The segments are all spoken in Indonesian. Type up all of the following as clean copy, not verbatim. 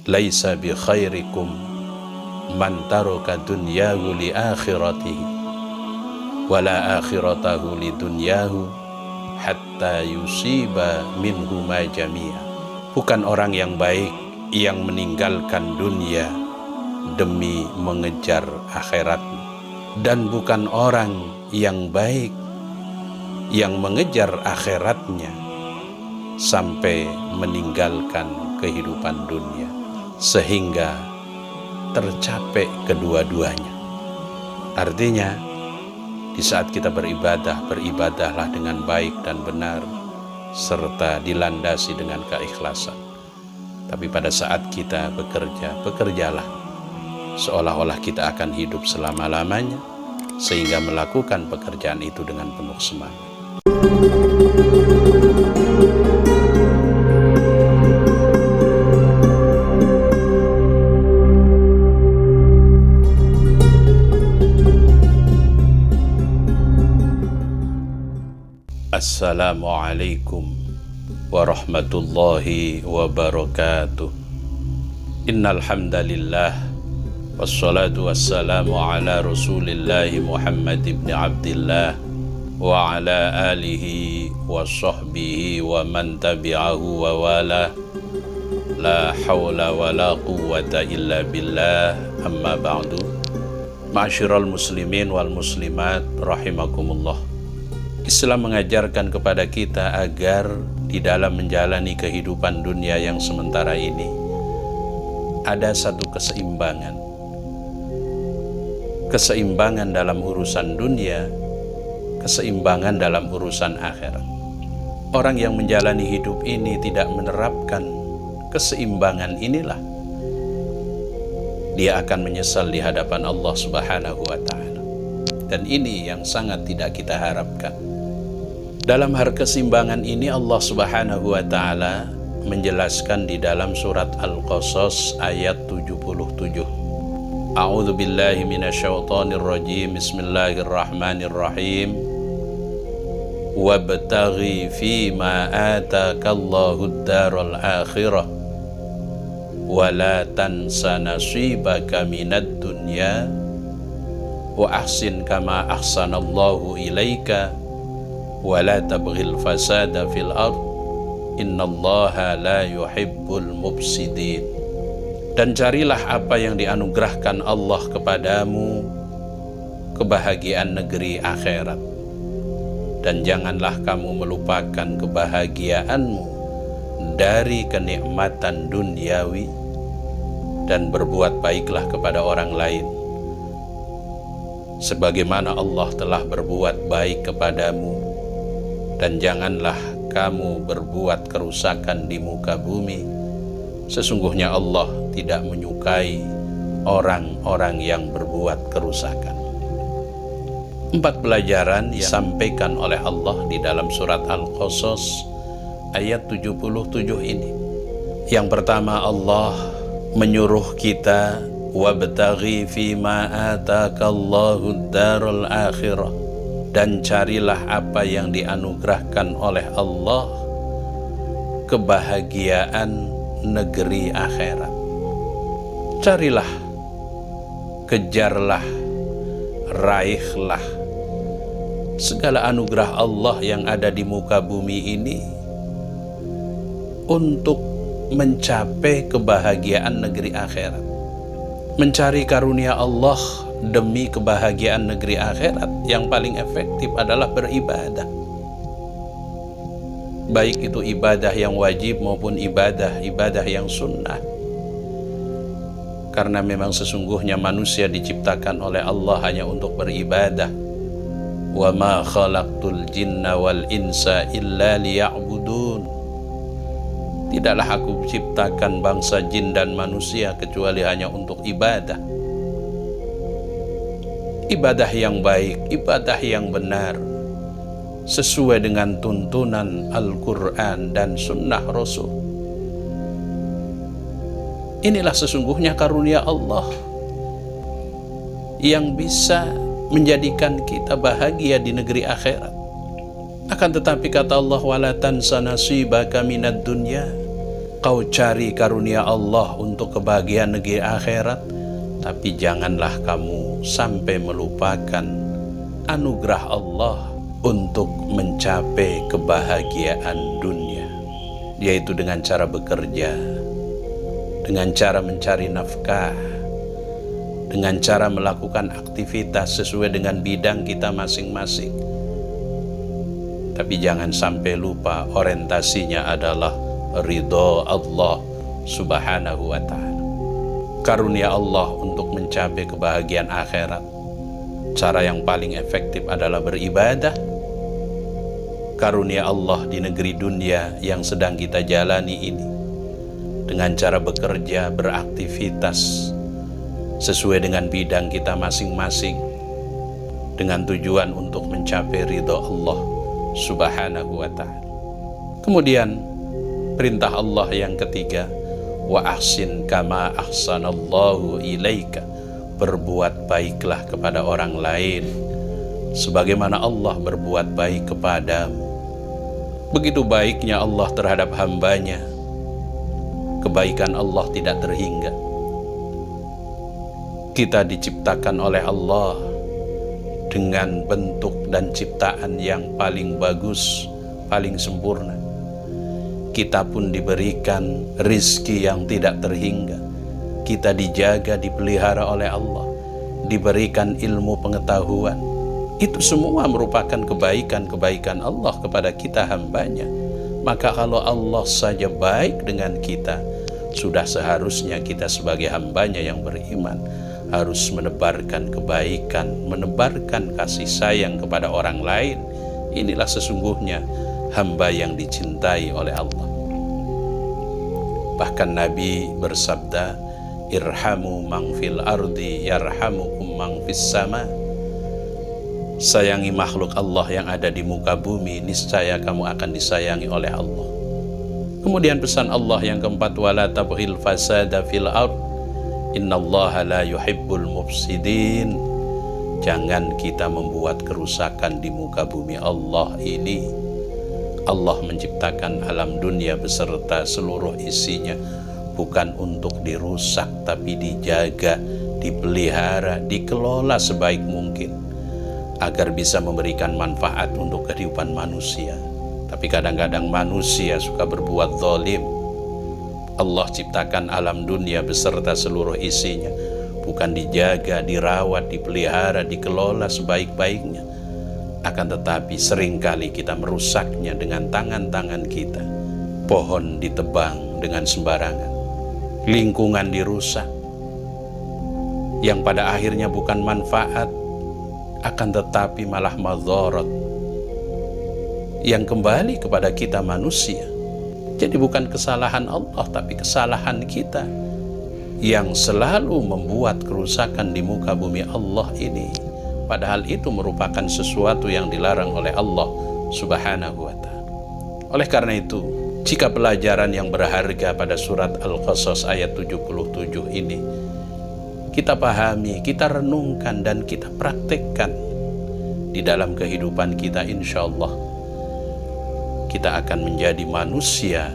laisa bi khairikum man taraka dunyahu li akhiratihi wala akhiratahu li dunyahu hatta yusiba minhuma jami'a. Bukan orang yang baik yang meninggalkan dunia demi mengejar akhirat, dan bukan orang yang baik yang mengejar akhiratnya sampai meninggalkan kehidupan dunia sehingga tercapai kedua-duanya. Artinya, di saat kita beribadah, beribadahlah dengan baik dan benar serta dilandasi dengan keikhlasan. Tapi pada saat kita bekerja, bekerjalah seolah-olah kita akan hidup selama-lamanya, sehingga melakukan pekerjaan itu dengan penuh semangat. Assalamualaikum warahmatullahi wabarakatuh. Innal hamdalillah wassalatu wassalamu ala Rasulillahi Muhammad ibn Abdillah wa ala alihi wa sahbihi wa man tabi'ahu wa wala. La hawla wa la quwwata illa billah, amma ba'du. Ma'asyiral muslimin wal muslimat rahimakumullah. Islam mengajarkan kepada kita agar di dalam menjalani kehidupan dunia yang sementara ini ada satu keseimbangan. Keseimbangan dalam urusan dunia, keseimbangan dalam urusan akhirat. Orang yang menjalani hidup ini tidak menerapkan keseimbangan inilah, dia akan menyesal di hadapan Allah Subhanahu wa Ta'ala. Dan ini yang sangat tidak kita harapkan. Dalam hal keseimbangan ini Allah Subhanahu wa Ta'ala menjelaskan di dalam surat Al-Qasas ayat 77. A'udzu billahi minasyaitonir rajim. Bismillahirrahmanirrahim. Wabtaghi fima atakallahu ad-daral akhirah wa la tansa nasibaka minad dunya wa ahsin kama ahsanallahu ilaika wa la tabghil fasada fil ard innallaha la yuhibbul mufsidin. Dan carilah apa yang dianugerahkan Allah kepadamu, kebahagiaan negeri akhirat, dan janganlah kamu melupakan kebahagiaanmu dari kenikmatan duniawi, dan berbuat baiklah kepada orang lain sebagaimana Allah telah berbuat baik kepadamu, dan janganlah kamu berbuat kerusakan di muka bumi. Sesungguhnya Allah tidak menyukai orang-orang yang berbuat kerusakan. 4 pelajaran yang disampaikan oleh Allah di dalam surat Al-Qasas ayat 77 ini. Yang pertama, Allah menyuruh kita wabtaghi fima atakallahu ad-daral akhirah, dan carilah apa yang dianugerahkan oleh Allah, kebahagiaan negeri akhirat. Carilah, kejarlah, raihlah segala anugerah Allah yang ada di muka bumi ini untuk mencapai kebahagiaan negeri akhirat. Mencari karunia Allah demi kebahagiaan negeri akhirat yang paling efektif adalah beribadah. Baik itu ibadah yang wajib maupun ibadah yang sunnah. Karena memang sesungguhnya manusia diciptakan oleh Allah hanya untuk beribadah. Wa ma khalaqtul jinna wal insa illa liya'budun. Tidaklah aku ciptakan bangsa jin dan manusia kecuali hanya untuk ibadah. Ibadah yang baik, ibadah yang benar, sesuai dengan tuntunan Al-Quran dan Sunnah Rasul. Inilah sesungguhnya karunia Allah yang bisa menjadikan kita bahagia di negeri akhirat. Akan tetapi kata Allah, wala tansa nasibaka minad dunya, Engkau cari karunia Allah untuk kebahagiaan negeri akhirat, tapi janganlah kamu sampai melupakan anugerah Allah untuk mencapai kebahagiaan dunia, yaitu dengan cara bekerja, dengan cara mencari nafkah, dengan cara melakukan aktivitas sesuai dengan bidang kita masing-masing. Tapi jangan sampai lupa orientasinya adalah ridho Allah subhanahu wa ta'ala. Karunia Allah untuk mencapai kebahagiaan akhirat, cara yang paling efektif adalah beribadah. Karunia Allah di negeri dunia yang sedang kita jalani ini, dengan cara bekerja, beraktivitas sesuai dengan bidang kita masing-masing, dengan tujuan untuk mencapai ridho Allah subhanahu wa ta'ala. Kemudian perintah Allah yang ketiga, wa ahsin kama ahsanallahu ilaika, berbuat baiklah kepada orang lain sebagaimana Allah berbuat baik kepadamu. Begitu baiknya Allah terhadap hambanya, kebaikan Allah tidak terhingga. Kita diciptakan oleh Allah dengan bentuk dan ciptaan yang paling bagus, paling sempurna. Kita pun diberikan rizki yang tidak terhingga. Kita dijaga, dipelihara oleh Allah, diberikan ilmu pengetahuan. Itu semua merupakan kebaikan-kebaikan Allah kepada kita hambanya. Maka kalau Allah saja baik dengan kita, sudah seharusnya kita sebagai hambanya yang beriman harus menebarkan kebaikan, menebarkan kasih sayang kepada orang lain. Inilah sesungguhnya hamba yang dicintai oleh Allah. Bahkan Nabi bersabda, irhamu man fil ardi yarhamukum man fis sama. Sayangi makhluk Allah yang ada di muka bumi, niscaya kamu akan disayangi oleh Allah. Kemudian pesan Allah yang keempat, wala tabghil fasada fil ard innallaha la yuhibbul mufsidin. Jangan kita membuat kerusakan di muka bumi Allah ini. Allah menciptakan alam dunia beserta seluruh isinya bukan untuk dirusak, tapi dijaga, dipelihara, dikelola sebaik mungkin agar bisa memberikan manfaat untuk kehidupan manusia. Tapi kadang-kadang manusia suka berbuat zalim. Allah ciptakan alam dunia beserta seluruh isinya bukan dijaga, dirawat, dipelihara, dikelola sebaik-baiknya. Akan tetapi seringkali kita merusaknya dengan tangan-tangan kita. Pohon ditebang dengan sembarangan, lingkungan dirusak, yang pada akhirnya bukan manfaat, akan tetapi malah madharat yang kembali kepada kita manusia. Jadi bukan kesalahan Allah, tapi kesalahan kita yang selalu membuat kerusakan di muka bumi Allah ini. Padahal itu merupakan sesuatu yang dilarang oleh Allah subhanahu wa ta'ala. Oleh karena itu, jika pelajaran yang berharga pada surat Al-Qasas ayat 77 ini kita pahami, kita renungkan, dan kita praktekkan di dalam kehidupan kita, insya Allah kita akan menjadi manusia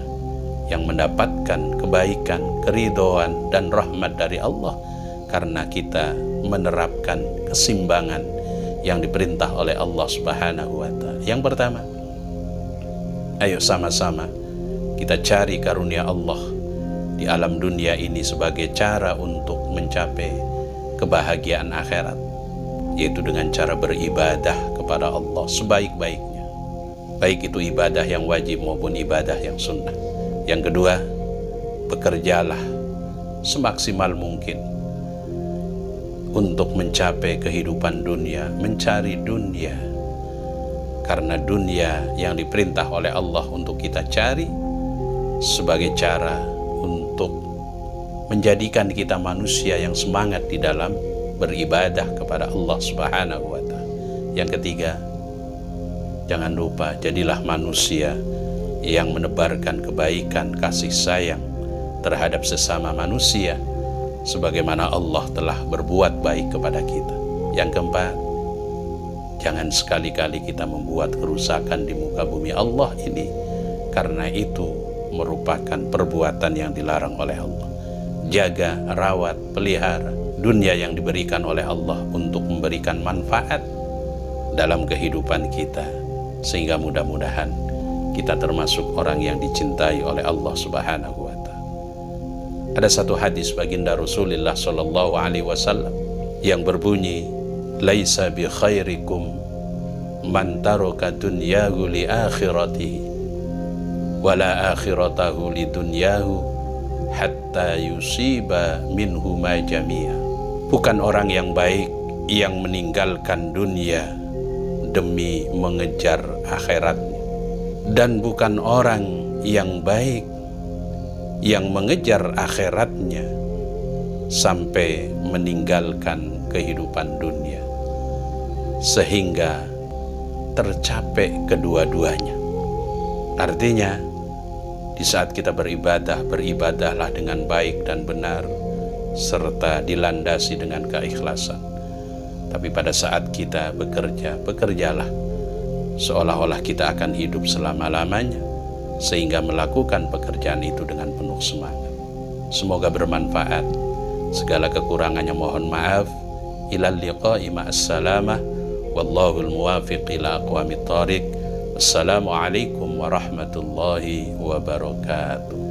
yang mendapatkan kebaikan, keridhaan, dan rahmat dari Allah karena kita menerapkan keseimbangan yang diperintah oleh Allah subhanahu wa ta'ala. Yang pertama, ayo sama-sama kita cari karunia Allah di alam dunia ini sebagai cara untuk mencapai kebahagiaan akhirat, yaitu dengan cara beribadah kepada Allah sebaik-baiknya, baik itu ibadah yang wajib maupun ibadah yang sunnah. Yang kedua, bekerjalah semaksimal mungkin untuk mencapai kehidupan dunia, mencari dunia, karena dunia yang diperintah oleh Allah untuk kita cari sebagai cara untuk menjadikan kita manusia yang semangat di dalam beribadah kepada Allah subhanahu wa ta'ala. Yang ketiga, jangan lupa jadilah manusia yang menebarkan kebaikan, kasih sayang terhadap sesama manusia sebagaimana Allah telah berbuat baik kepada kita. Yang keempat, jangan sekali-kali kita membuat kerusakan di muka bumi Allah ini, karena itu merupakan perbuatan yang dilarang oleh Allah. Jaga, rawat, pelihara dunia yang diberikan oleh Allah untuk memberikan manfaat dalam kehidupan kita, sehingga mudah-mudahan kita termasuk orang yang dicintai oleh Allah Subhanahu wa Ta'ala. Ada satu hadis baginda Rasulullah sallallahu alaihi wasallam yang berbunyi, laisa bi khairikum man taraka dunyahu li akhiratihi wala akhiratahu li dunyahu hatta yusiba minhu ma jami'a. Bukan orang yang baik yang meninggalkan dunia demi mengejar akhiratnya, dan bukan orang yang baik yang mengejar akhiratnya sampai meninggalkan kehidupan dunia sehingga tercapai kedua-duanya. Artinya, di saat kita beribadah, beribadahlah dengan baik dan benar serta dilandasi dengan keikhlasan. Tapi pada saat kita bekerja, bekerjalah seolah-olah kita akan hidup selama-lamanya, sehingga melakukan pekerjaan itu dengan penuh semangat. Semoga bermanfaat. Segala kekurangannya mohon maaf. Ilal liqa'i ma'assalamah. Wallahul muwafiq ila aqwamit thariq. Assalamualaikum warahmatullahi wabarakatuh.